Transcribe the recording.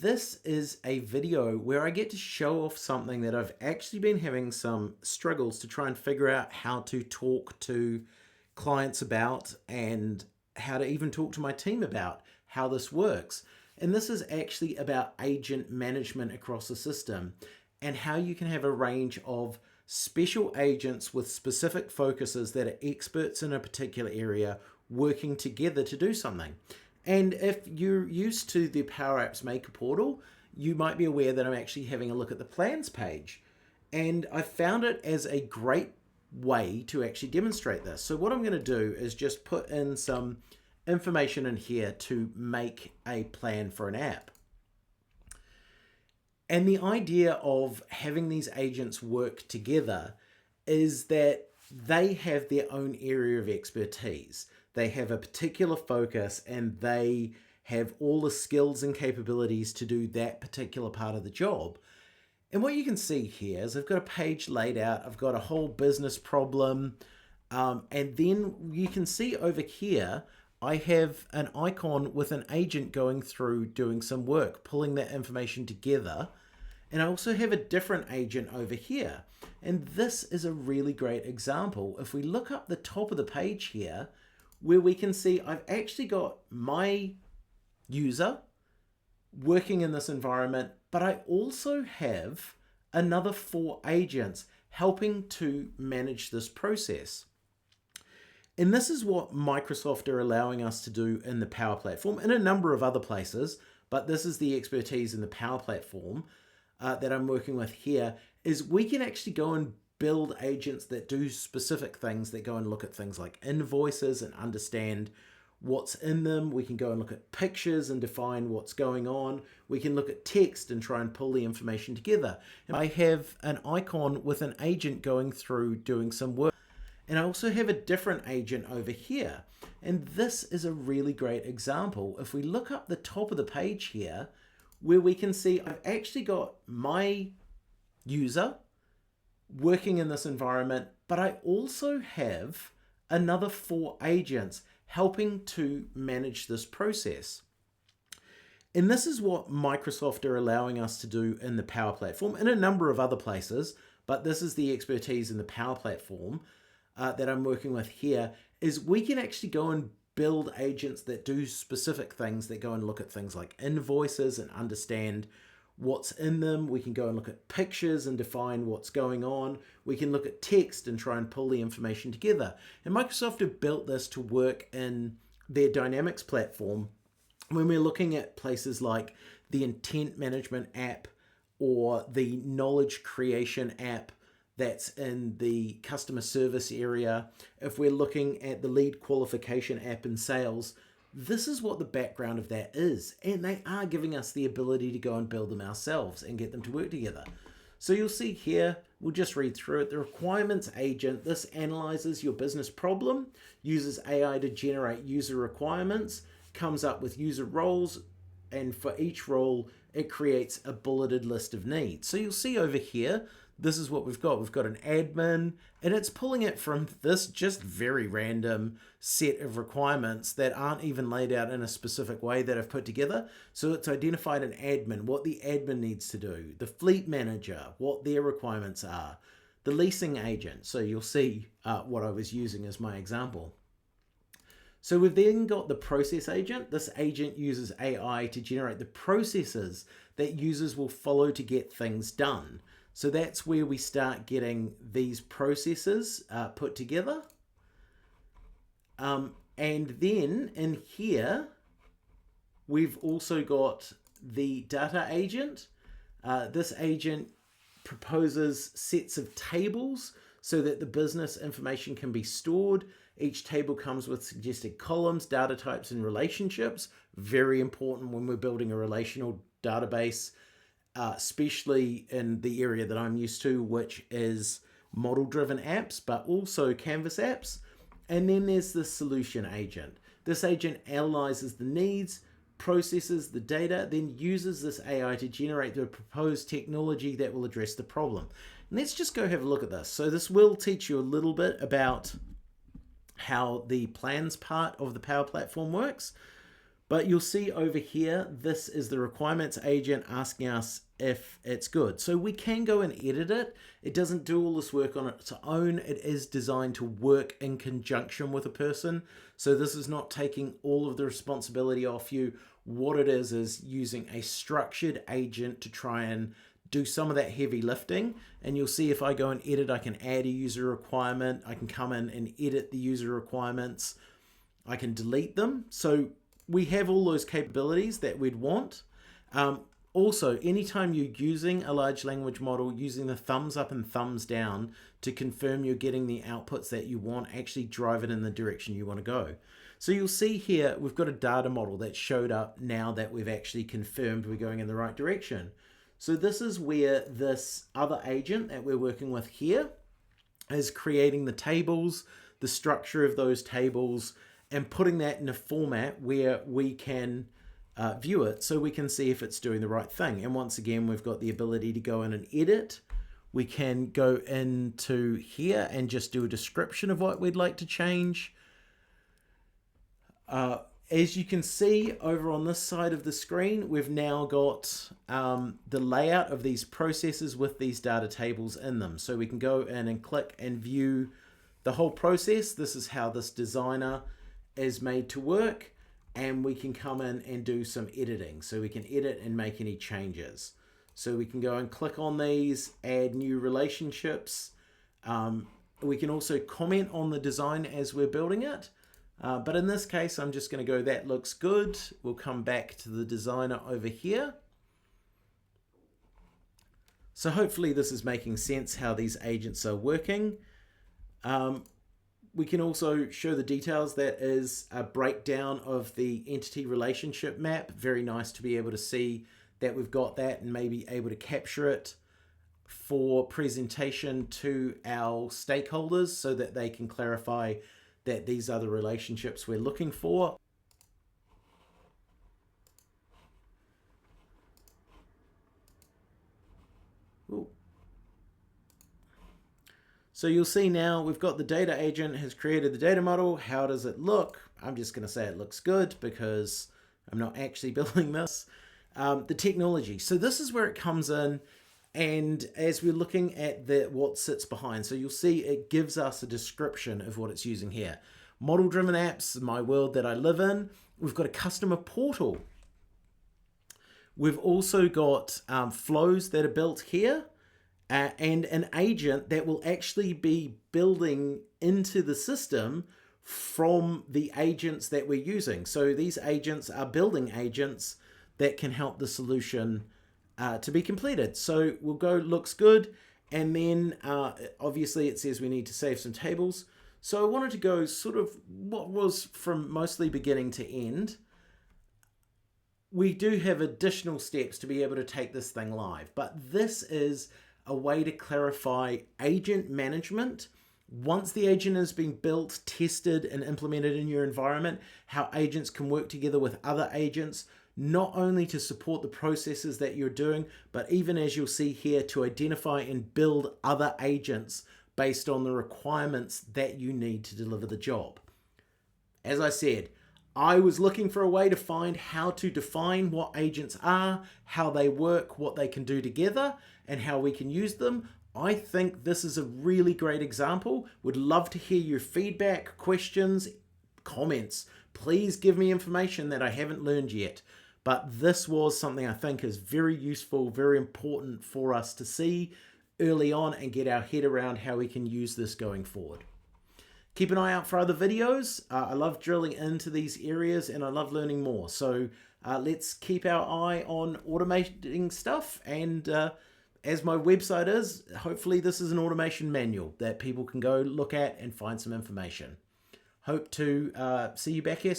This is a video where I get to show off something that I've actually been having some struggles to try and figure out how to talk to clients about and how to even talk to my team about how this works. And this is actually about agent management across the system and how you can have a range of special agents with specific focuses that are experts in a particular area working together to do something. And if you're used to the Power Apps Maker portal, you might be aware that I'm actually having a look at the plans page. And I found it as a great way to actually demonstrate this. So what I'm going to do is just put in some information in here to make a plan for an app. And the idea of having these agents work together is that they have their own area of expertise. They have a particular focus and they have all the skills and capabilities to do that particular part of the job. And what you can see here is I've got a page laid out. I've got a whole business problem. And then you can see over here, I have an icon with an agent going through doing some work, pulling that information together. And I also have a different agent over here. And this is a really great example. If we look up the top of the page here, where we can see I've actually got my user working in this environment, but I also have another 4 agents helping to manage this process. And this is what Microsoft are allowing us to do in the Power Platform and a number of other places, but this is the expertise in the Power Platform that I'm working with here, is we can actually go and build agents that do specific things, that go and look at things like invoices and understand what's in them. We can go and look at pictures and define what's going on. We can look at text and try and pull the information together. And I have an icon with an agent going through doing some work. And I also have a different agent over here. And this is a really great example. If we look up the top of the page here, where we can see I've actually got my user working in this environment, but I also have another 4 agents helping to manage this process. And this is what Microsoft are allowing us to do in the Power Platform and a number of other places, but this is the expertise in the Power Platform that I'm working with here, is we can actually go and build agents that do specific things, that go and look at things like invoices and understand what's in them. We can go and look at pictures and define what's going on. We can look at text and try and pull the information together. And Microsoft have built this to work in their Dynamics platform. When we're looking at places like the intent management app or the knowledge creation app that's in the customer service area, if we're looking at the lead qualification app in sales, this is what the background of that is. And they are giving us the ability to go and build them ourselves and get them to work together. So you'll see here, we'll just read through it. The requirements agent, this analyzes your business problem, uses AI to generate user requirements, comes up with user roles, and for each role, it creates a bulleted list of needs. So you'll see over here, this is what we've got. We've got an admin, and it's pulling it from this just very random set of requirements that aren't even laid out in a specific way that I've put together. So it's identified an admin, what the admin needs to do, the fleet manager, what their requirements are, the leasing agent. So you'll see what I was using as my example. So we've then got the process agent. This agent uses AI to generate the processes that users will follow to get things done. So that's where we start getting these processes put together. And then in here, we've also got the data agent. This agent proposes sets of tables so that the business information can be stored. Each table comes with suggested columns, data types, and relationships. Very important when we're building a relational database, especially in the area that I'm used to, which is model-driven apps, but also Canvas apps. And then there's the solution agent. This agent analyzes the needs, processes the data, then uses this AI to generate the proposed technology that will address the problem. And let's just go have a look at this. So this will teach you a little bit about how the plans part of the Power Platform works. But you'll see over here, this is the requirements agent asking us if it's good. So we can go and edit it. It doesn't do all this work on its own. It is designed to work in conjunction with a person. So this is not taking all of the responsibility off you. What it is using a structured agent to try and do some of that heavy lifting. And you'll see if I go and edit, I can add a user requirement. I can come in and edit the user requirements. I can delete them. So we have all those capabilities that we'd want. Also, anytime you're using a large language model, using the thumbs up and thumbs down to confirm you're getting the outputs that you want, actually drive it in the direction you want to go. So you'll see here, we've got a data model that showed up now that we've actually confirmed we're going in the right direction. So this is where this other agent that we're working with here is creating the tables, the structure of those tables, and putting that in a format where we can view it so we can see if it's doing the right thing. And once again, we've got the ability to go in and edit. We can go into here and just do a description of what we'd like to change. As you can see over on this side of the screen, we've now got the layout of these processes with these data tables in them. So we can go in and click and view the whole process. This is how this designer is made to work, and we can come in and do some editing. So we can edit and make any changes. So we can go and click on these, add new relationships. We can also comment on the design as we're building it. But in this case, I'm just going to go, that looks good. We'll come back to the designer over here. So hopefully this is making sense how these agents are working. We can also show the details. That is a breakdown of the entity relationship map. Very nice to be able to see that we've got that and maybe able to capture it for presentation to our stakeholders so that they can clarify that these are the relationships we're looking for. Ooh. So you'll see now we've got the data agent has created the data model. How does it look? I'm just going to say it looks good because I'm not actually building this. The technology. So this is where it comes in. And as we're looking at what sits behind, so you'll see it gives us a description of what it's using here. Model-driven apps, my world that I live in. We've got a customer portal. We've also got flows that are built here and an agent that will actually be building into the system from the agents that we're using. So these agents are building agents that can help the solution to be completed. So we'll go, looks good. And then obviously it says we need to save some tables. So I wanted to go sort of what was from mostly beginning to end. We do have additional steps to be able to take this thing live, but this is a way to clarify agent management. Once the agent has been built, tested, and implemented in your environment, how agents can work together with other agents, not only to support the processes that you're doing, but even as you'll see here, to identify and build other agents based on the requirements that you need to deliver the job. As I said, I was looking for a way to find how to define what agents are, how they work, what they can do together, and how we can use them. I think this is a really great example. Would love to hear your feedback, questions, comments. Please give me information that I haven't learned yet. But this was something I think is very useful, very important for us to see early on and get our head around how we can use this going forward. Keep an eye out for other videos. I love drilling into these areas and I love learning more. So let's keep our eye on automating stuff. And as my website is, hopefully this is an automation manual that people can go look at and find some information. Hope to see you back here.